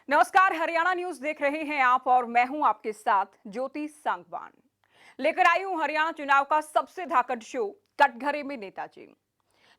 नमस्कार, हरियाणा न्यूज देख रहे हैं आप और मैं हूं आपके साथ ज्योति सांगवान। लेकर आई हूं हरियाणा चुनाव का सबसे धाकड़ शो कटघरे में नेताजी।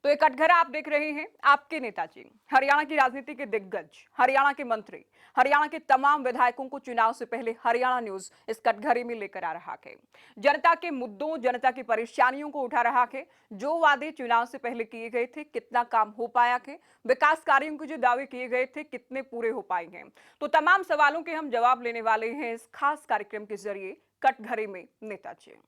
तो ये कटघरा आप देख रहे हैं, आपके नेताजी हरियाणा की राजनीति के दिग्गज, हरियाणा के मंत्री, हरियाणा के तमाम विधायकों को चुनाव से पहले हरियाणा न्यूज इस कटघरे में लेकर आ रहा है। जनता के मुद्दों, जनता की परेशानियों को उठा रहा है। जो वादे चुनाव से पहले किए गए थे, कितना काम हो पाया है, विकास कार्यों के जो दावे किए गए थे, कितने पूरे हो पाए हैं। तो तमाम सवालों के हम जवाब लेने वाले हैं इस खास कार्यक्रम के जरिए कटघरे में नेताजी।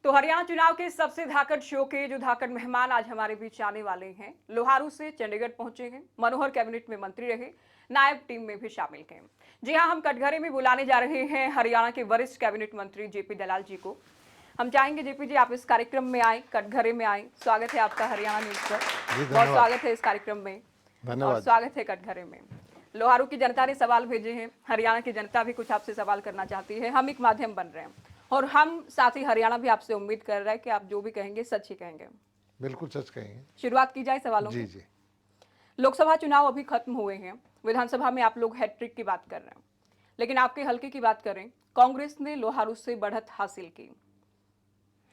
तो हरियाणा चुनाव के सबसे धाकड़ शो के जो धाकड़ मेहमान आज हमारे बीच आने वाले हैं, लोहारू से चंडीगढ़ पहुंचे हैं, मनोहर कैबिनेट में मंत्री रहे, नायब टीम में भी शामिल हैं। जी हां, हम कटघरे में बुलाने जा रहे हैं हरियाणा के वरिष्ठ कैबिनेट मंत्री जेपी दलाल जी को। हम चाहेंगे जेपी जी आप इस कार्यक्रम में आए, कटघरे में आए। स्वागत है आपका हरियाणा न्यूज पर। बहुत स्वागत है इस कार्यक्रम में और स्वागत है कटघरे में। लोहारू की जनता ने सवाल भेजे हैं, हरियाणा की जनता भी कुछ आपसे सवाल करना चाहती है। हम एक माध्यम बन रहे हैं और हम साथ ही हरियाणा भी आपसे उम्मीद कर रहा है कि आप जो भी कहेंगे सच ही कहेंगे। बिल्कुल सच कहेंगे। शुरुआत की जाए सवालों जी की। जी। लोकसभा चुनाव अभी खत्म हुए हैं, विधानसभा में आप लोग हैट्रिक की बात कर रहे हैं, लेकिन आपके हल्के की बात करें, कांग्रेस ने लोहारू से बढ़त हासिल की।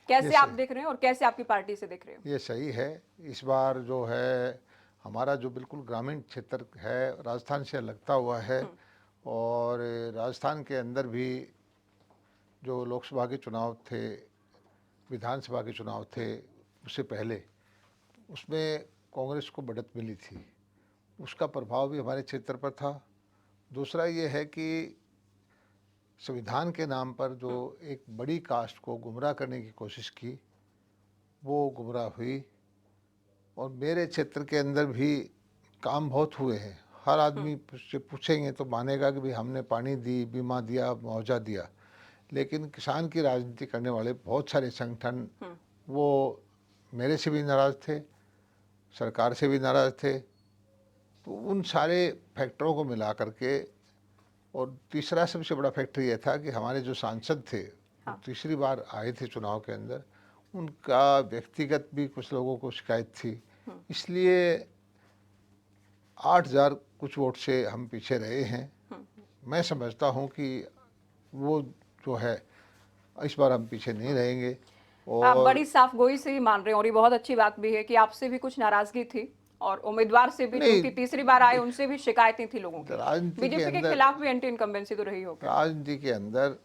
कैसे आप देख रहे हैं और कैसे आपकी पार्टी से देख रहे हैं? ये सही है। इस बार जो है हमारा जो बिल्कुल ग्रामीण क्षेत्र है, राजस्थान से लगता हुआ है, और राजस्थान के अंदर भी जो लोकसभा के चुनाव थे, विधानसभा के चुनाव थे, उससे पहले उसमें कांग्रेस को बढ़त मिली थी। उसका प्रभाव भी हमारे क्षेत्र पर था। दूसरा ये है कि संविधान के नाम पर जो एक बड़ी कास्ट को गुमराह करने की कोशिश की, वो गुमराह हुई। और मेरे क्षेत्र के अंदर भी काम बहुत हुए हैं। हर आदमी से पूछेंगे तो मानेगा कि भाई हमने पानी दी, बीमा दिया, मुआवजा दिया, लेकिन किसान की राजनीति करने वाले बहुत सारे संगठन वो मेरे से भी नाराज़ थे, सरकार से भी नाराज़ थे। तो उन सारे फैक्टरों को मिला करके, और तीसरा सबसे बड़ा फैक्टर ये था कि हमारे जो सांसद थे, वो तीसरी बार आए थे चुनाव के अंदर, उनका व्यक्तिगत भी कुछ लोगों को शिकायत थी। इसलिए 8,000 कुछ वोट से हम पीछे रहे हैं। मैं समझता हूं कि वो जो है इस बार हम पीछे नहीं रहेंगे। आप और बड़ी साफ गोई से ही मान रहे हैं और ये बहुत अच्छी बात भी है कि आपसे भी कुछ नाराजगी थी और उम्मीदवार से भी, नहीं, क्योंकि तीसरी बार आए, उनसे भी शिकायतें थी लोगों की। राजनीति के बीजेपी के अंदर, खिलाफ भी एंटी इनकम्बेंसी तो रही होगी। राजनीति के अंदर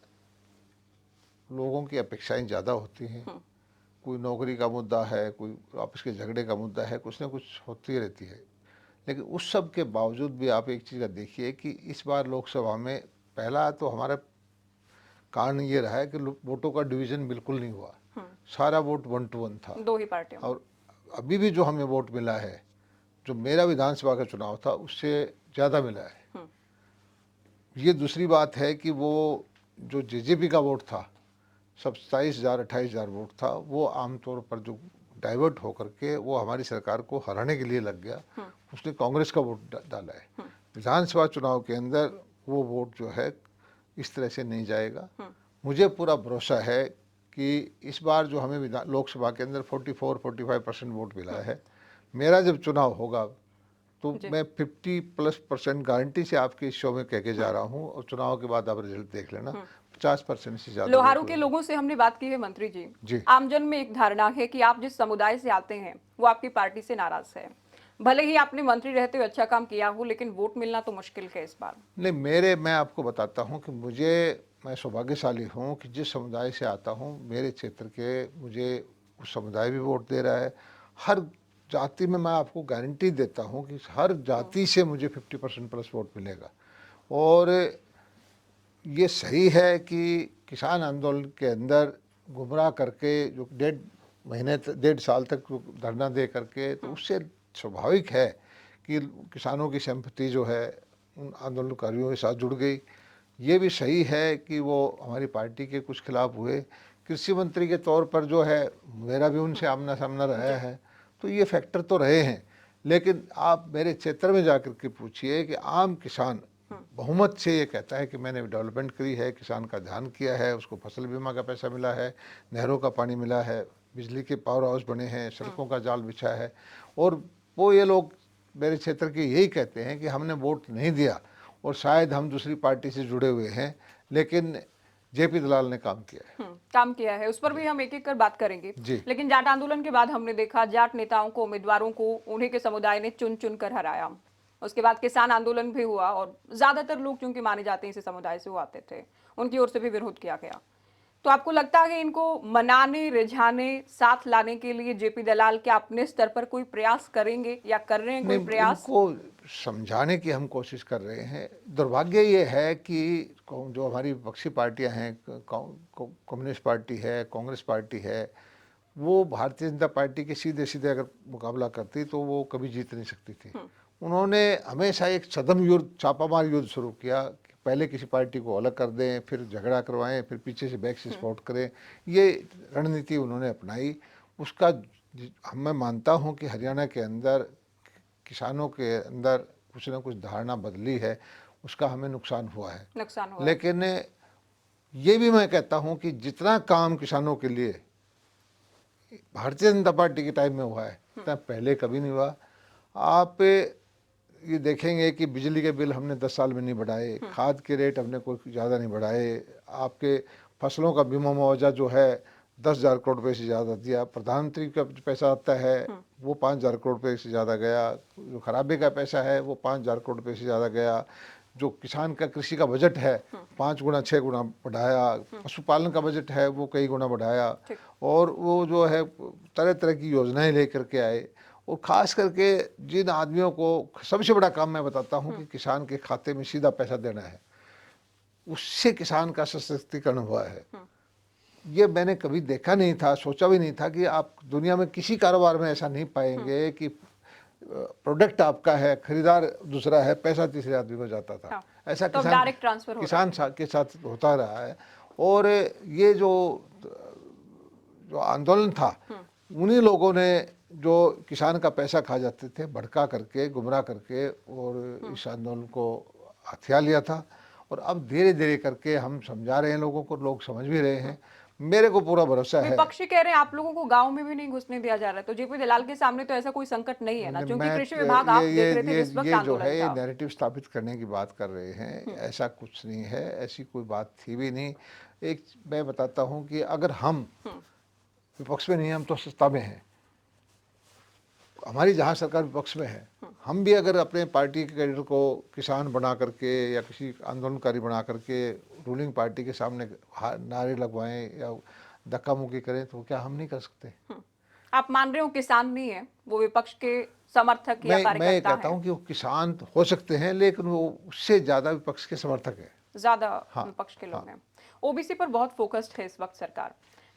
लोगों की अपेक्षाएं ज़्यादा होती हैं। कोई नौकरी का मुद्दा है, कोई आपस के झगड़े का मुद्दा है, कुछ ना कुछ होती रहती है। लेकिन उस सब के बावजूद भी आप एक चीज़ का देखिए कि इस बार लोकसभा में पहला तो हमारा कारण ये रहा है कि वोटों का डिवीज़न बिल्कुल नहीं हुआ। सारा वोट 1 to 1 था। दो ही पार्टियों। और अभी भी जो हमें वोट मिला है, जो मेरा विधानसभा का चुनाव था उससे ज़्यादा मिला है। ये दूसरी बात है कि वो जो जेजेपी का वोट था, सब 27,000 28,000 वोट था, वो आमतौर पर जो डाइवर्ट होकर के वो हमारी सरकार को हराने के लिए लग गया। उसने कांग्रेस का वोट डाला है। विधानसभा चुनाव के अंदर वो वोट जो है इस तरह से नहीं जाएगा। मुझे पूरा भरोसा है कि इस बार जो हमें लोकसभा के अंदर 44-45% वोट मिला है, मेरा जब चुनाव होगा तो मैं 50+% गारंटी से आपके इस शो में कह के जा रहा हूँ, और चुनाव के बाद आप रिजल्ट देख लेना, 50% से ज्यादा। लोहारू के लोगों से हमने बात की है मंत्री जी। आमजन में एक धारणा है कि आप जिस समुदाय से आते हैं वो आपकी पार्टी से नाराज है। भले ही आपने मंत्री रहते हुए अच्छा काम किया हो, लेकिन वोट मिलना तो मुश्किल है इस बार। नहीं, मैं आपको बताता हूँ कि मैं सौभाग्यशाली हूँ कि जिस समुदाय से आता हूँ, मेरे क्षेत्र के मुझे उस समुदाय भी वोट दे रहा है। हर जाति में मैं आपको गारंटी देता हूँ कि हर जाति से मुझे 50% प्लस वोट मिलेगा। और ये सही है कि किसान आंदोलन के अंदर गुमराह करके जो 1.5 साल तक धरना दे करके, तो उससे स्वाभाविक है कि किसानों की सिंपैथी जो है उन आंदोलनकारियों के साथ जुड़ गई। ये भी सही है कि वो हमारी पार्टी के कुछ खिलाफ हुए। कृषि मंत्री के तौर पर जो है मेरा भी उनसे आमना सामना रहा है, तो ये फैक्टर तो रहे हैं। लेकिन आप मेरे क्षेत्र में जाकर के पूछिए कि आम किसान बहुमत से ये कहता है कि मैंने डेवलपमेंट करी है, किसान का ध्यान किया है, उसको फसल बीमा का पैसा मिला है, नहरों का पानी मिला है, बिजली के पावर हाउस बने हैं, सड़कों का जाल बिछा है। और वो ये लोग मेरे क्षेत्र के यही कहते हैं कि हमने वोट नहीं दिया और शायद हम दूसरी पार्टी से जुड़े हुए हैं, लेकिन जेपी दलाल ने काम किया है। काम किया है, उस पर भी हम एक एक कर बात करेंगे। जी। लेकिन जाट आंदोलन के बाद हमने देखा जाट नेताओं को, उम्मीदवारों को उन्हीं के समुदाय ने चुन चुन कर हराया। उसके बाद किसान आंदोलन भी हुआ और ज्यादातर लोग चूंकि माने जाते हैं इसी समुदाय से वो आते थे, उनकी ओर से भी विरोध किया गया। तो आपको लगता है कि इनको मनाने, रिझाने, साथ लाने के लिए जेपी दलाल क्या अपने स्तर पर कोई प्रयास करेंगे या कर रहे हैं कोई नहीं, प्रयास? इनको समझाने की हम कोशिश कर रहे हैं। दुर्भाग्य ये है कि जो हमारी विपक्षी पार्टियां हैं, कम्युनिस्ट पार्टी है, कांग्रेस पार्टी है, वो भारतीय जनता पार्टी के सीधे सीधे अगर मुकाबला करती तो वो कभी जीत नहीं सकती थी। उन्होंने हमेशा एक छद्म युद्ध, छापामार युद्ध शुरू किया कि पहले किसी पार्टी को अलग कर दें, फिर झगड़ा करवाएं, फिर पीछे से बैक से सपोर्ट करें। ये रणनीति उन्होंने अपनाई। उसका मैं मानता हूं कि हरियाणा के अंदर किसानों के अंदर कुछ ना कुछ धारणा बदली है, उसका हमें नुकसान हुआ है। लेकिन ये भी मैं कहता हूं कि जितना काम किसानों के लिए भारतीय जनता पार्टी के टाइम में हुआ है उतना पहले कभी नहीं हुआ। आप ये देखेंगे कि बिजली के बिल हमने 10 साल में नहीं बढ़ाए, खाद के रेट हमने कोई ज़्यादा नहीं बढ़ाए, आपके फसलों का बीमा मुआवजा जो है 10,000 करोड़ रुपये से ज़्यादा दिया, प्रधानमंत्री का पैसा आता है वो 5,000 करोड़ रुपये से ज़्यादा गया, जो खराबे का पैसा है वो 5,000 करोड़ रुपये से ज़्यादा गया, जो किसान का कृषि का बजट है 5 गुना 6 गुना बढ़ाया, पशुपालन का बजट है वो कई गुना बढ़ाया, और वो जो है तरह तरह की योजनाएं लेकर के आए। और ख़ास करके जिन आदमियों को, सबसे बड़ा काम मैं बताता हूँ कि किसान के खाते में सीधा पैसा देना है, उससे किसान का सशक्तिकरण हुआ है। ये मैंने कभी देखा नहीं था, सोचा भी नहीं था कि आप दुनिया में किसी कारोबार में ऐसा नहीं पाएंगे कि प्रोडक्ट आपका है, खरीदार दूसरा है, पैसा तीसरे आदमी को जाता था। ऐसा तो डायरेक्ट ट्रांसफर किसान के साथ होता रहा है। और ये जो आंदोलन था, उन्हीं लोगों ने जो किसान का पैसा खा जाते थे भड़का करके, गुमराह करके, और इस आंदोलन को हथिया लिया था। और अब धीरे धीरे करके हम समझा रहे हैं लोगों को, लोग समझ भी रहे हैं। मेरे को पूरा भरोसा है। विपक्षी कह रहे हैं आप लोगों को गांव में भी नहीं घुसने दिया जा रहा है, तो जेपी दलाल के सामने तो ऐसा कोई संकट नहीं है ना, क्योंकि कृषि विभाग आप देख रहे थे जिस वक्त ये जो है ये आंदोलन था। नैरेटिव स्थापित करने की बात कर रहे हैं, ऐसा कुछ नहीं है, ऐसी कोई बात थी भी नहीं। एक मैं बताता हूँ कि अगर हम विपक्ष में नहीं, हम तो सत्ता में हैं, हमारी जहाँ सरकार विपक्ष में है, हम भी अगर अपने पार्टी के कैडर को किसान बना करके या किसी आंदोलनकारी बना करके रूलिंग पार्टी के सामने नारे लगवाएं या धक्का मुक्की करें, तो क्या हम नहीं कर सकते? आप मान रहे हो किसान नहीं है, वो विपक्ष के समर्थक या कार्यकर्ता मैं कहता हूं कि वो किसान हो सकते हैं, लेकिन वो उससे ज्यादा विपक्ष के समर्थक है, ज्यादा विपक्ष के लोग हैं। ओबीसी पर बहुत फोकस्ड है इस वक्त सरकार,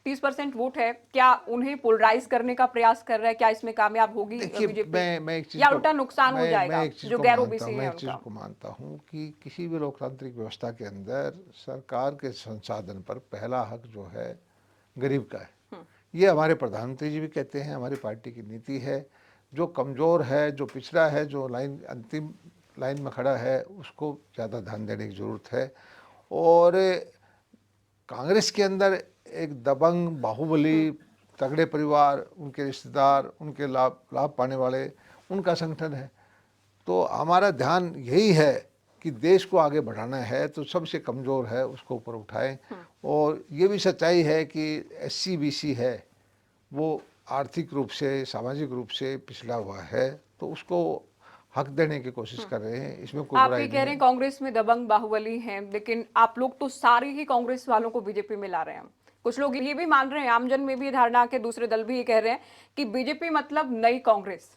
30% वोट है, क्या उन्हें पोलराइज करने का प्रयास कर रहा है? क्या इसमें कामयाब होगी बीजेपी या उल्टा नुकसान हो जाएगा जो गैर ओबीसी है? मैं एक चीज को मानता हूं कि किसी भी लोकतांत्रिक व्यवस्था के अंदर सरकार के संसाधन पर पहला हक जो है गरीब का है। ये हमारे प्रधानमंत्री जी भी कहते हैं, हमारी पार्टी की नीति है। जो कमजोर है, जो पिछड़ा है, जो अंतिम लाइन में खड़ा है, उसको ज़्यादा ध्यान देने की ज़रूरत है। और कांग्रेस के अंदर एक दबंग, बाहुबली, तगड़े परिवार, उनके रिश्तेदार, उनके लाभ पाने वाले, उनका संगठन है। तो हमारा ध्यान यही है कि देश को आगे बढ़ाना है तो सबसे कमज़ोर है उसको ऊपर उठाएं। और ये भी सच्चाई है कि SC BC है वो आर्थिक रूप से, सामाजिक रूप से पिछड़ा हुआ है, तो उसको हक देने की कोशिश कर रहे हैं, इसमें कोई आप बुराई ये नहीं कह रहे हैं कांग्रेस में दबंग बाहुबली हैं, लेकिन आप लोग तो सारे ही कांग्रेस वालों को बीजेपी में ला रहे हैं। कुछ लोग ये भी मान रहे हैं, आमजन में भी धारणा के दूसरे दल भी ये कह रहे हैं कि बीजेपी मतलब नई कांग्रेस।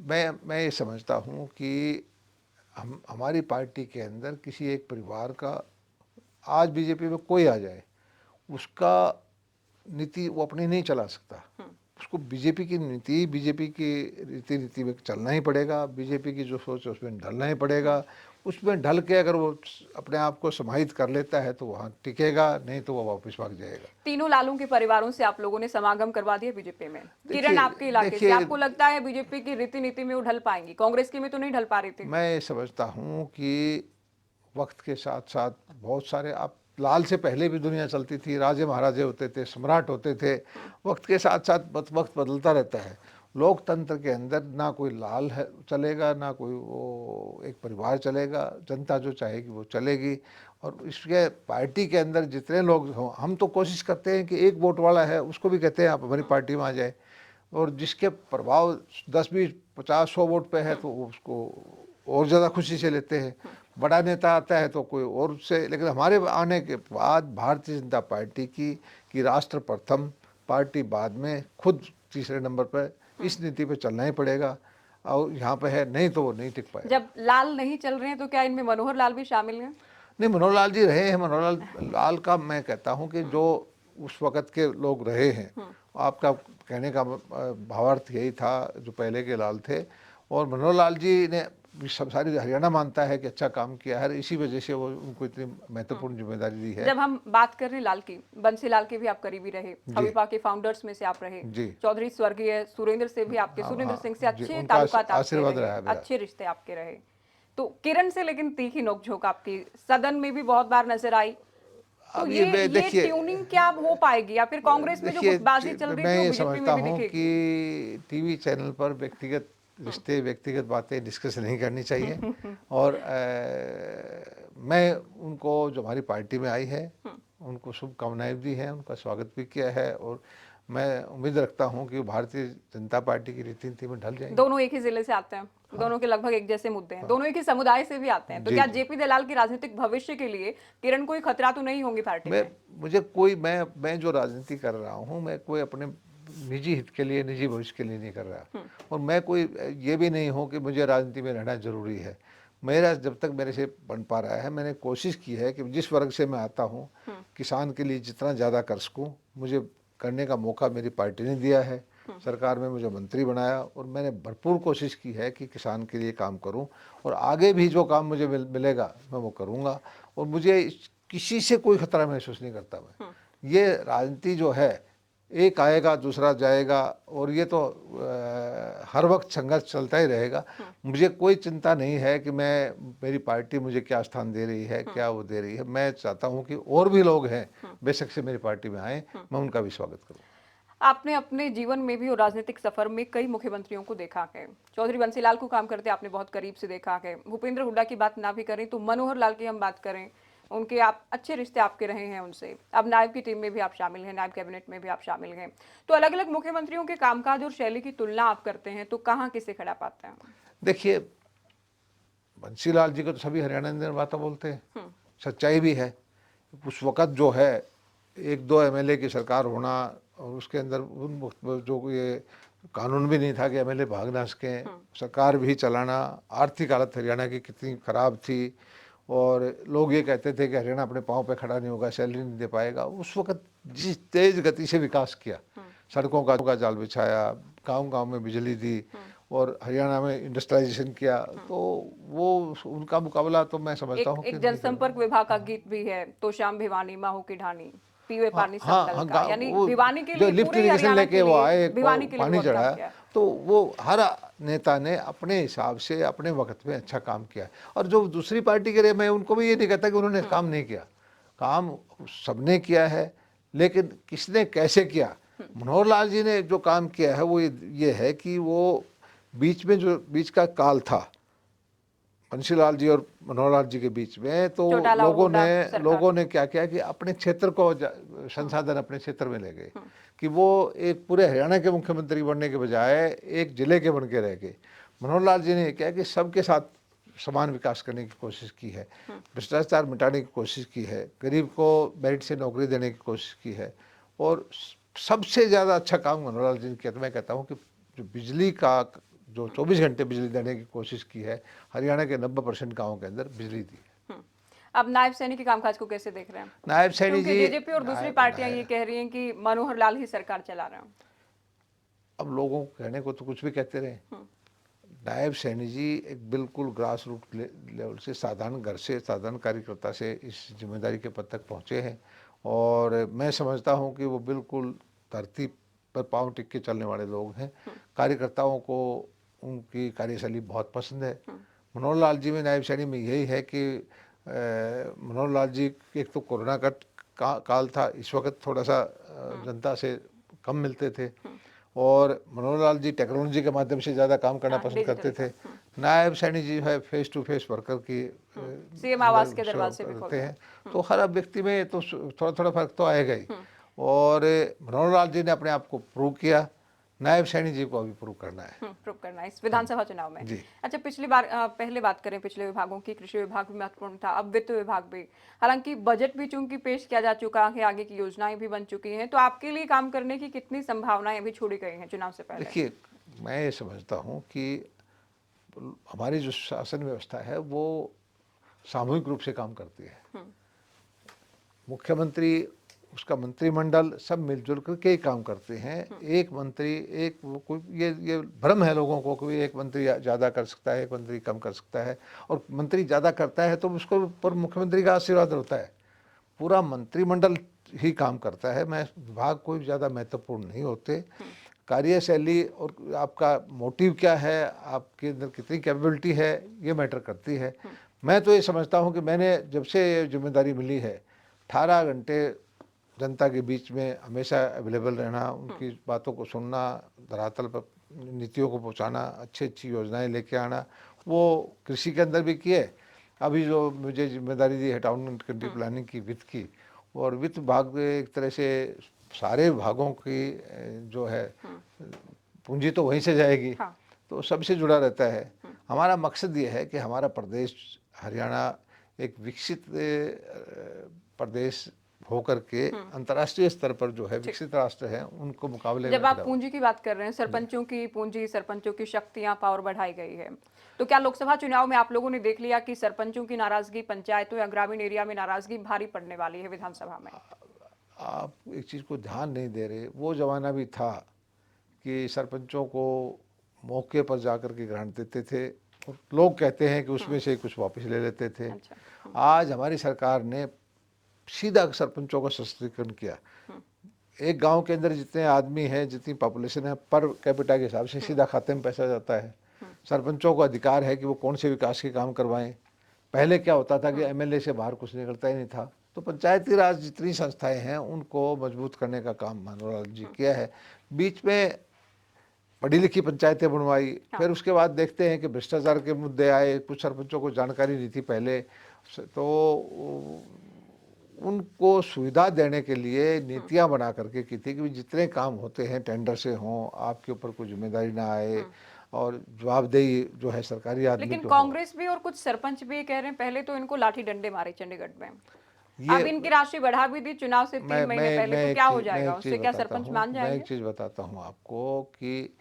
मैं ये समझता हूँ कि हमारी पार्टी के अंदर किसी एक परिवार का, आज बीजेपी में कोई आ जाए, उसका नीति वो अपनी नहीं चला सकता। उसको बीजेपी की नीति, बीजेपी की रीति नीति में चलना ही पड़ेगा। बीजेपी की जो सोच है उसमें ढलना ही पड़ेगा। उसमें ढल के अगर वो अपने आप को समाहित कर लेता है तो वहाँ टिकेगा, नहीं तो वो वापस भाग जाएगा। तीनों लालू के परिवारों से आप लोगों ने समागम करवा दिया बीजेपी में। किरण, आपके इलाके से आपको लगता है बीजेपी की रीति नीति में वो ढल पाएंगी? कांग्रेस की में तो नहीं ढल पा रही थी। मैं समझता हूँ कि वक्त के साथ साथ बहुत सारे, आप लाल से पहले भी दुनिया चलती थी, राजे महाराजे होते थे, सम्राट होते थे। वक्त के साथ साथ वक्त बदलता रहता है। लोकतंत्र के अंदर ना कोई लाल है चलेगा, ना कोई वो एक परिवार चलेगा, जनता जो चाहेगी वो चलेगी। और इसके पार्टी के अंदर जितने लोग हों, हम तो कोशिश करते हैं कि एक वोट वाला है उसको भी कहते हैं आप हमारी पार्टी में आ जाए, और जिसके प्रभाव 10 20 50 100 वोट पे है तो उसको और ज़्यादा खुशी से लेते हैं। बड़ा नेता आता है तो कोई और उससे, लेकिन हमारे आने के बाद भारतीय जनता पार्टी की राष्ट्र प्रथम, पार्टी बाद में, खुद तीसरे नंबर पर, इस नीति पे चलना ही पड़ेगा। और यहाँ पे है, नहीं तो वो नहीं टिक पाएगा। जब लाल नहीं चल रहे हैं तो क्या इनमें मनोहर लाल भी शामिल हैं? नहीं, मनोहर लाल जी रहे हैं। मनोहर लाल का मैं कहता हूँ कि जो उस वक़्त के लोग रहे हैं, आपका कहने का भावार्थ यही था, जो पहले के लाल थे। और मनोहर लाल जी ने सब सारी हरियाणा मानता है कि अच्छा काम किया है, इसी वजह से वो उनको इतनी महत्वपूर्ण जिम्मेदारी दी है। जब हम बात कर रहे हैं लाल की, बंसी लाल के भी आप करीबी रहे, हवीपा के फाउंडर्स में से आप रहे, जी। चौधरी स्वर्गीय सुरेंद्र से भी आपके, सुरेंद्र सिंह से जी, अच्छे उनका ताल्लुकात आपके आशीर्वाद रहे, रहा है मेरा। अच्छे रिश्ते आपके रहे। तो किरण से लेकिन तीखी नोकझोंक आपकी सदन में भी बहुत बार नजर आई। तो अब ये देखिए, ट्यूनिंग क्या हो पाएगी, या फिर कांग्रेस में जो देखिए, गुटबाजी चल रही मैं थी वो ये बीजेपी समझता में भी हूँ दिखेगी? कि टीवी चैनल पर व्यक्तिगत रिश्ते, व्यक्तिगत बातें डिस्कस नहीं करनी चाहिए। और मैं उनको, जो हमारी पार्टी में आई है, उनको शुभकामनाएं दी हैं, उनका स्वागत भी किया है। और मैं उम्मीद रखता हूँ कि वो भारतीय जनता पार्टी की रीति नीति में ढल जाएंगे। दोनों एक ही जिले से आते हैं, दोनों के लगभग एक जैसे मुद्दे हैं, दोनों एक ही समुदाय से भी आते हैं, तो जी, क्या जी। जेपी दलाल की राजनीतिक भविष्य के लिए किरण कोई खतरा तो नहीं होंगी पार्टी में? मैं जो राजनीति कर रहा हूँ, मैं कोई अपने निजी हित के लिए, निजी भविष्य के लिए नहीं कर रहा। और मैं कोई ये भी नहीं हूँ कि मुझे राजनीति में रहना जरूरी है। मेरा जब तक मेरे से बन पा रहा है, मैंने कोशिश की है कि जिस वर्ग से मैं आता हूँ, किसान के लिए जितना ज़्यादा कर सकूँ, मुझे करने का मौका मेरी पार्टी ने दिया है। सरकार में मुझे मंत्री बनाया और मैंने भरपूर कोशिश की है कि किसान के लिए काम करूं, और आगे भी जो काम मुझे मिलेगा मैं वो करूंगा। और मुझे किसी से कोई खतरा महसूस नहीं करता मैं। ये राजनीति जो है, एक आएगा दूसरा जाएगा, और ये तो हर वक्त संघर्ष चलता ही रहेगा। मुझे कोई चिंता नहीं है कि मेरी पार्टी मुझे क्या स्थान दे रही है, क्या वो दे रही है। मैं चाहता हूँ कि और भी लोग हैं बेशक से मेरी पार्टी में आए, मैं उनका भी स्वागत करूँ। आपने अपने जीवन में भी और राजनीतिक सफर में कई मुख्यमंत्रियों को देखा है। चौधरी बंसीलाल को काम करते आपने बहुत करीब से देखा है। भूपेंद्र हुड्डा की बात ना भी करें तो मनोहर लाल की हम बात करें, उनके आप अच्छे रिश्ते आपके रहे हैं उनसे। अब नायब की टीम में भी आप शामिल हैं, नायब कैबिनेट में भी आप शामिल हैं। तो अलग अलग मुख्यमंत्रियों के कामकाज और शैली की तुलना आप करते हैं तो कहाँ किसे खड़ा पाते हैं? देखिए, बंसीलाल जी को तो सभी हरियाणा में बातें बोलते हैं, सच्चाई भी है। उस वक़्त जो है, 1-2 एमएलए की सरकार होना, और उसके अंदर उन वक्त जो ये कानून भी नहीं था कि एमएलए भाग ना सकें, सरकार भी चलाना, आर्थिक हालत हरियाणा की कितनी ख़राब थी। और लोग ये कहते थे कि हरियाणा अपने पाँव पे खड़ा नहीं होगा, सैलरी नहीं दे पाएगा। उस वक़्त जिस तेज़ गति से विकास किया, सड़कों का जाल बिछाया, गाँव-गाँव में बिजली दी, और हरियाणा में इंडस्ट्रियलाइजेशन किया, तो वो उनका मुकाबला तो मैं समझता हूँ कि एक नहीं कर। जनसंपर्क विभाग का गीत भी है, तो शाम भिवानी माहो की ढानी, पीवे हाँ, पानी सब हाँ, नल हाँ, का, यानी वो भिवानी के जो लिए, लिफ्ट पूरे इरिगेशन हरियाणा लेके के वो लिए, आए, भिवानी के लिए पानी बहुत काम चढ़ाया, किया। तो वो हर नेता ने अपने हिसाब से अपने वक्त में अच्छा काम किया है। और जो दूसरी पार्टी के रहे, मैं उनको भी ये नहीं कहता कि उन्होंने काम नहीं किया, काम सबने किया है, लेकिन किसने कैसे किया। मनोहर लाल जी ने जो काम किया है वो ये है कि वो बीच का काल था बंसीलाल जी और मनोहर लाल जी के बीच में, तो चौटाला और हुड्डा सरकार। लोगों ने क्या किया कि अपने क्षेत्र को संसाधन अपने क्षेत्र में ले गए, कि वो एक पूरे हरियाणा के मुख्यमंत्री बनने के बजाय एक जिले के बन के रह गए। मनोहर लाल जी ने क्या कि सबके साथ समान विकास करने की कोशिश की है, भ्रष्टाचार मिटाने की कोशिश की है, गरीब को मेरिट से नौकरी देने की कोशिश की है। और सबसे ज़्यादा अच्छा काम मनोहर लाल जी ने किया, तो मैं कहता हूँ कि जो बिजली का, जो 24 घंटे बिजली देने की कोशिश की है, हरियाणा के 90% गाँव के अंदर बिजली दी है। अब नायब सैनी के कामकाज को कैसे देख रहे हैं? नायब सैनी क्योंकि जी, जेजेपी और दूसरी पार्टियां ये कह रही हैं कि मनोहर लाल ही सरकार चला रहे हैं। अब लोगों को कहने को तो कुछ भी कहते रहे। नायब सैनी जी एक बिल्कुल ग्रास रूट लेवल से, साधारण घर से, साधारण कार्यकर्ता से इस जिम्मेदारी के पद तक पहुँचे हैं। और मैं समझता हूँ कि वो बिल्कुल धरती पर पाँव टिक के चलने वाले लोग हैं। कार्यकर्ताओं को उनकी कार्यशैली बहुत पसंद है। मनोहर लाल जी में, नायब सैनी में यही है कि मनोहर लाल जी, एक तो कोरोना काल था, इस वक्त थोड़ा सा जनता से कम मिलते थे, और मनोहर लाल जी टेक्नोलॉजी के माध्यम से ज़्यादा काम करना हाँ, पसंद करते डिजिटल थे। का। नायब सैनी जी है फेस टू फेस वर्कर की सीएम अंदर आवास के दरवाजे पे खोल करते रहे हैं, तो हर व्यक्ति में तो थोड़ा थोड़ा फर्क तो आएगा ही। और मनोहर लाल जी ने अपने आप को प्रूव किया, नायब सैनी जी को अभी प्रूव करना है। प्रूव करना है इस विधानसभा चुनाव में। जी। अच्छा, पिछली बार पहले बात करें पिछले विभागों की, कृषि विभाग भी महत्वपूर्ण था, अब वित्त विभाग भी। हालांकि बजट भी चूंकि पेश किया जा चुका है, आगे की योजनाएं भी बन चुकी हैं, तो आपके लिए काम करने की कितनी संभावनाएं अभी छोड़ी गई हैं चुनाव से पहले? देखिए, मैं ये समझता हूँ कि हमारी जो शासन व्यवस्था है वो सामूहिक रूप से काम करती है। मुख्यमंत्री, उसका मंत्रिमंडल सब मिलजुल करके ही काम करते हैं। एक मंत्री, एक वो कोई, ये भ्रम है लोगों को कि एक मंत्री ज़्यादा कर सकता है, एक मंत्री कम कर सकता है, और मंत्री ज़्यादा करता है तो उसको ऊपर मुख्यमंत्री का आशीर्वाद होता है। पूरा मंत्रिमंडल ही काम करता है। मैं विभाग कोई ज़्यादा महत्वपूर्ण नहीं होते। कार्यशैली और आपका मोटिव क्या है, आपके अंदर कितनी कैपेबिलिटी है, ये मैटर करती है। मैं तो ये समझता हूँ कि मैंने जब से ये जिम्मेदारी मिली है, 18 घंटे जनता के बीच में हमेशा अवेलेबल रहना, उनकी बातों को सुनना, धरातल पर नीतियों को पहुँचाना, अच्छी अच्छी योजनाएं लेके आना, वो कृषि के अंदर भी किए। अभी जो मुझे जिम्मेदारी दी है टाउन एंड कंट्री प्लानिंग की, वित्त की, और वित्त विभाग एक तरह से सारे विभागों की जो है पूंजी तो वहीं से जाएगी। हाँ। तो सबसे जुड़ा रहता है। हमारा मकसद ये है कि हमारा प्रदेश हरियाणा एक विकसित प्रदेश होकर के अंतर्राष्ट्रीय स्तर पर जो है विकसित राष्ट्र है, उनको मुकाबले में जब आप खड़ा हो। पूंजी की बात कर रहे हैं, सरपंचों की पूंजी, सरपंचों की शक्तियां, पावर बढ़ाई गई है, तो क्या लोकसभा चुनाव में आप लोगों ने देख लिया कि सरपंचों की नाराजगी पंचायतों या ग्रामीण एरिया में नाराजगी भारी पड़ने वाली है विधानसभा में? आप एक चीज़ को ध्यान नहीं दे रहे, वो ज़माना भी था कि सरपंचों को मौके पर जाकर के ग्रांट देते थे, और लोग कहते हैं कि उसमें से कुछ वापस ले लेते थे। अच्छा। आज हमारी सरकार ने सीधा सरपंचों का सशक्तिकरण किया। एक गांव के अंदर जितने आदमी हैं, जितनी पॉपुलेशन है, पर कैपिटा के हिसाब से सीधा खाते में पैसा जाता है। सरपंचों को अधिकार है कि वो कौन से विकास के काम करवाएं। पहले क्या होता था कि एमएलए से बाहर कुछ निकलता ही नहीं था। तो पंचायती राज जितनी संस्थाएं हैं उनको मजबूत करने का काम मनोहर लाल जी किया है। बीच में पढ़ी लिखी पंचायतें बनवाई, फिर उसके बाद देखते हैं कि भ्रष्टाचार के मुद्दे आए, कुछ सरपंचों को जानकारी नहीं थी पहले, तो उनको सुविधा देने के लिए नीतियां बना करके की थी कि जितने काम होते हैं टेंडर से हों, आपके ऊपर कोई जिम्मेदारी ना आए, और जवाबदेही जो है सरकारी आदमी लेकिन की हो। कांग्रेस भी और कुछ सरपंच भी कह रहे हैं पहले तो इनको लाठी डंडे मारे चंडीगढ़ में, ये अब इनकी राशि बढ़ा भी दी चुनाव से 3 महीने पहले, तो क्या हो जाएगा उससे? क्या सरपंच मान मैं जाएंगे? एक चीज़ बताता हूँ आपको कि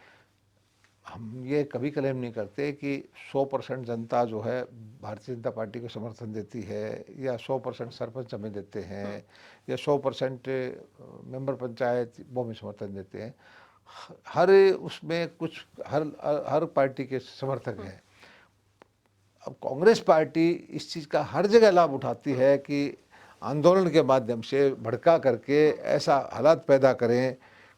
हम ये कभी क्लेम नहीं करते कि 100% जनता जो है भारतीय जनता पार्टी को समर्थन देती है, या 100% सरपंच हमें देते हैं, या 100% मेंबर पंचायत वो हमें समर्थन देते हैं। हर उसमें कुछ हर हर पार्टी के समर्थक हैं। अब कांग्रेस पार्टी इस चीज़ का हर जगह लाभ उठाती है कि आंदोलन के माध्यम से भड़का करके ऐसा हालात पैदा करें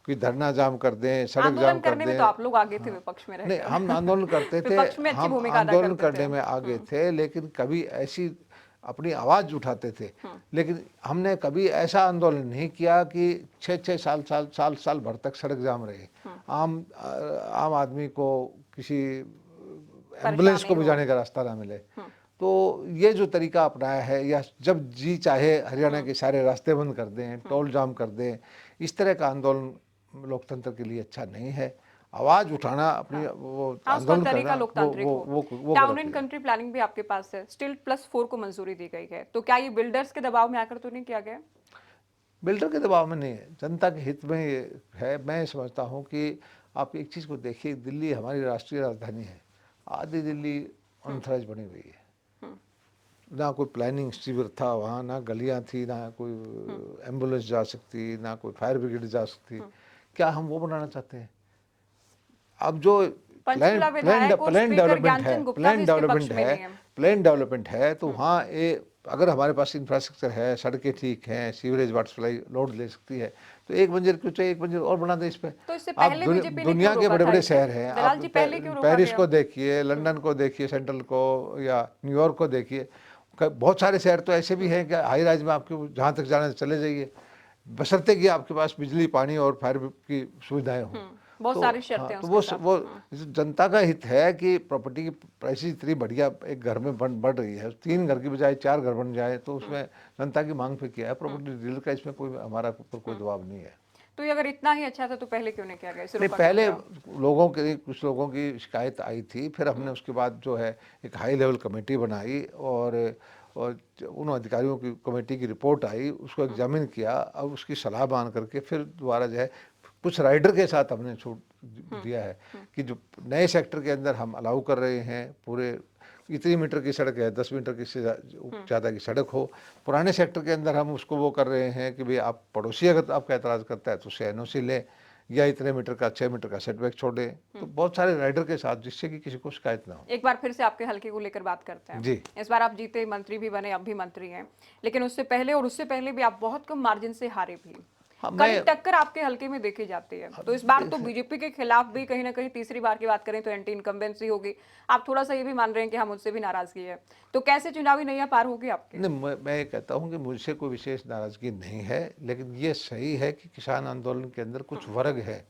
कि धरना जाम कर दें, सड़क जाम आंदोलन कर करने में दें। तो आप लोग आगे थे हाँ। विपक्ष में नहीं, रहकर। हम आंदोलन करते थे, विपक्ष में अच्छी हम भूमिका अदा आंदोलन करते करने थे। में आगे थे, लेकिन कभी ऐसी अपनी आवाज़ उठाते थे। लेकिन हमने कभी ऐसा आंदोलन नहीं किया कि 6-6 साल भर तक सड़क जाम रहे, आम आदमी को किसी एम्बुलेंस परेशानी को भी हो। जाने का रास्ता ना मिले। तो ये जो तरीका अपनाया है, या जब जी चाहे हरियाणा के सारे रास्ते बंद कर दें, टोल जाम कर दें, इस तरह का आंदोलन लोकतंत्र के लिए अच्छा नहीं है। आवाज़ उठाना, अपनी वो हाँ, उसका आंदोलन तरीका करना, लोकतांत्रिक हो। वो टाउन गलत एंड है। कंट्री प्लानिंग भी आपके पास है, स्टिल +4 को मंजूरी दी गई है, तो क्या ये बिल्डर्स के दबाव में आकर तो नहीं किया गया? बिल्डर के दबाव में नहीं है, जनता के हित में ये है। मैं समझता हूँ कि आप एक चीज़ को देखिए, दिल्ली हमारी राष्ट्रीय राजधानी है, आधी दिल्ली अनथराइज बनी हुई है। ना कोई प्लानिंग शिविर था वहाँ, ना गलियाँ थी, ना कोई एम्बुलेंस जा सकती, ना कोई फायर ब्रिगेड जा सकती। क्या हम वो बनाना चाहते हैं? अब जो प्लान पंचकुला प्लान विधायक और प्लान स्पीकर डेवलपमेंट है, ज्ञानचंद गुप्ता भी इसके पक्ष में नहीं है। प्लान डेवलपमेंट है, तो वहाँ ये अगर हमारे पास इंफ्रास्ट्रक्चर है, सड़कें ठीक हैं, सीवरेज वाटर सप्लाई लोड ले सकती है, तो एक मंजिल क्यों चाहिए, एक मंजिल और बना दें इस पे। तो इससे आप पहले बीजेपी ने दुनिया क्यों के रोका बड़े था बड़े इसे? शहर हैं, दलाल आप जी पहले क्यों रोका पेरिस गया? को देखिए, लंदन को देखिए, सेंट्रल को, या न्यूयॉर्क को देखिए, बहुत सारे शहर तो ऐसे भी हैं कि हाई राइज में आपको जहाँ तक जाना है चले जाइए, बशर्ते कि आपके पास बिजली, पानी और फायर की सुविधाएं हों। बहुत सारी शर्तें हैं तो उसके साथ। वो जनता का हित है कि प्रॉपर्टी की प्राइसेस इतनी बढ़िया एक घर में बढ़ रही है, 3 घर की बजाय 4 घर बन जाए, तो उसमें जनता की मांग पे किया है। प्रॉपर्टी डीलर का इसमें कोई हमारा ऊपर कोई दबाव नहीं है। तो ये अगर इतना ही अच्छा था तो पहले क्यों नहीं किया गया इसे नहीं, रोका पहले क्यों गया? कुछ लोगों की शिकायत आई थी, फिर हमने उसके बाद जो है एक हाई लेवल कमेटी बनाई और उन अधिकारियों की कमेटी की रिपोर्ट आई, उसको एग्जामिन किया, अब उसकी सलाह मान करके फिर दोबारा जो है कुछ राइडर के साथ हमने छूट दिया है कि जो नए सेक्टर के अंदर हम अलाउ कर रहे हैं, पूरे इतनी मीटर की सड़क है, 10 मीटर की से ज़्यादा की सड़क हो। पुराने सेक्टर के अंदर हम उसको वो कर रहे हैं कि भाई आप पड़ोसी अगर आपका एतराज़ करता है तो उससे एनओसी लें, या इतने मीटर का 6 मीटर का सेटबैक छोड़ें। तो बहुत सारे राइडर के साथ, जिससे कि किसी को शिकायत ना हो। एक बार फिर से आपके हलके को लेकर बात करते हैं। जी। इस बार आप जीते, मंत्री भी बने, अब भी मंत्री हैं, लेकिन उससे पहले और उससे पहले भी आप बहुत कम मार्जिन से हारे भी। हाँ, कड़ी टक्कर आपके हल्के में देखी जाती है, तो इस बार तो बीजेपी के खिलाफ भी कहीं ना कहीं तीसरी बार की बात करें तो एंटी इनकम्बेंसी होगी। आप थोड़ा सा ये भी मान रहे हैं कि हम उनसे भी नाराजगी है, तो कैसे चुनावी नैया पार होगी आपके? नहीं, मैं ये कहता हूँ कि मुझसे कोई विशेष नाराजगी नहीं है, लेकिन ये सही है कि किसान आंदोलन के अंदर कुछ वर्ग है,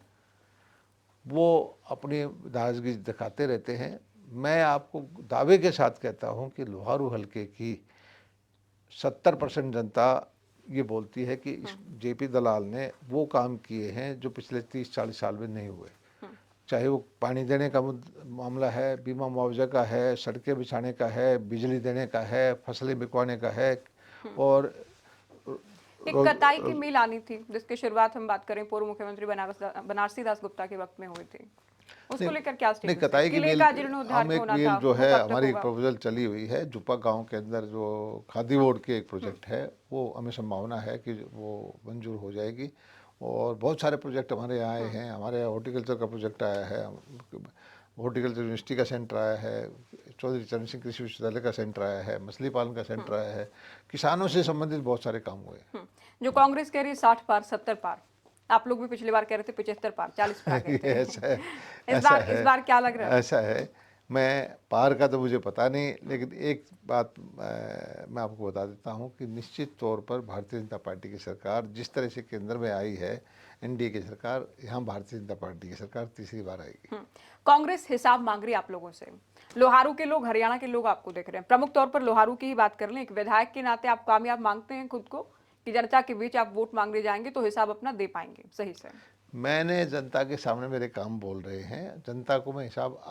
वो अपनी नाराजगी दिखाते रहते हैं। मैं आपको दावे के साथ कहता हूँ कि लोहारू हलके की 70% जनता ये बोलती है कि जेपी दलाल ने वो काम किए हैं जो पिछले 30-40 साल में नहीं हुए। चाहे वो पानी देने का मामला है, बीमा मुआवजा का है, सड़कें बिछाने का है, बिजली देने का है, फसलें बिकवाने का है, और एक कताई की मिल आनी थी जिसकी शुरुआत हम बात करें पूर्व मुख्यमंत्री बनारसी दास गुप्ता के वक्त में हुई थी, उसको लेकर क्या नहीं, स्टेटस है? कताई की किले मिल, का जीर्णोद्धार हम एक होना मिल था, जो वो है कब तक हमारी होगा? प्रपोजल चली हुई है, जुपा गांव के अंदर जो खादी बोर्ड के एक प्रोजेक्ट है, वो हमें संभावना है कि वो मंजूर हो जाएगी। और बहुत सारे प्रोजेक्ट हमारे यहाँ आए हैं। हमारे यहाँ हॉर्टिकल्चर का प्रोजेक्ट आया है, हॉर्टिकल्चर यूनिवर्सिटी का सेंटर आया है, चौधरी चरण सिंह कृषि विश्वविद्यालय का सेंटर आया है, मछली पालन का सेंटर आया है, किसानों से संबंधित बहुत सारे काम हुए। जो कांग्रेस कह रही है 60 पार 70 पार, आप लोग भी पिछली बार कह रहे थे 75 पार 40 पर आ गए थे। ऐसा है, इस बार क्या लग रहा है? ऐसा है। मैं पार का तो मुझे पता नहीं, लेकिन एक बात मैं आपको बता देता हूँ कि निश्चित तौर पर भारतीय जनता पार्टी की सरकार जिस तरह से केंद्र में आई है, एनडीए की सरकार, यहाँ भारतीय जनता पार्टी की सरकार तीसरी बार आएगी। कांग्रेस हिसाब मांग रही है आप लोगों से, लोहारू के लोग, हरियाणा के लोग आपको देख रहे हैं। प्रमुख तौर पर लोहारू की ही बात कर लें, एक विधायक के नाते आप कामयाब मांगते हैं खुद को कि जनता के बीच आप वोट मांगने जाएंगे तो हिसाब अपना दे पाएंगे सही से? मैंने जनता के सामने मेरे काम बोल रहे हैं, जनता को मैं हिसाब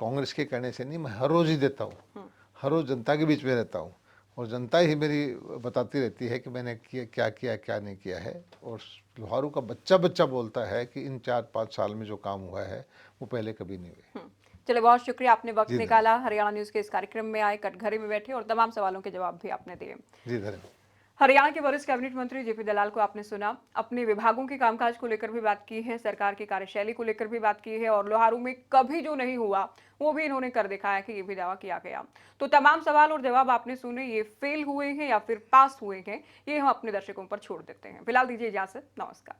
कांग्रेस के कहने से नहीं, मैं हर रोज़ ही देता हूँ। हर रोज़ जनता के बीच में रहता हूँ, और जनता ही मेरी बताती रहती है कि मैंने क्या किया, क्या नहीं किया है। और लोहारू का बच्चा बच्चा बोलता है कि इन 4-5 साल में जो काम हुआ है वो पहले कभी नहीं हुए। चलिए, बहुत शुक्रिया, आपने वक्त जी, निकाला, हरियाणा न्यूज़ के इस कार्यक्रम में आए, कटघरे में बैठे और तमाम सवालों के जवाब भी आपने दिए। जी, धन्यवाद। हरियाणा के वरिष्ठ कैबिनेट मंत्री जेपी दलाल को आपने सुना, अपने विभागों के कामकाज को लेकर भी बात की है, सरकार की कार्यशैली को लेकर भी बात की है, और लोहारू में कभी जो नहीं हुआ वो भी इन्होंने कर दिखाया कि ये भी दावा किया गया। तो तमाम सवाल और जवाब आपने सुने, ये फेल हुए हैं या फिर पास हुए हैं, ये हम अपने दर्शकों पर छोड़ देते हैं। फिलहाल दीजिए इजाजत, नमस्कार।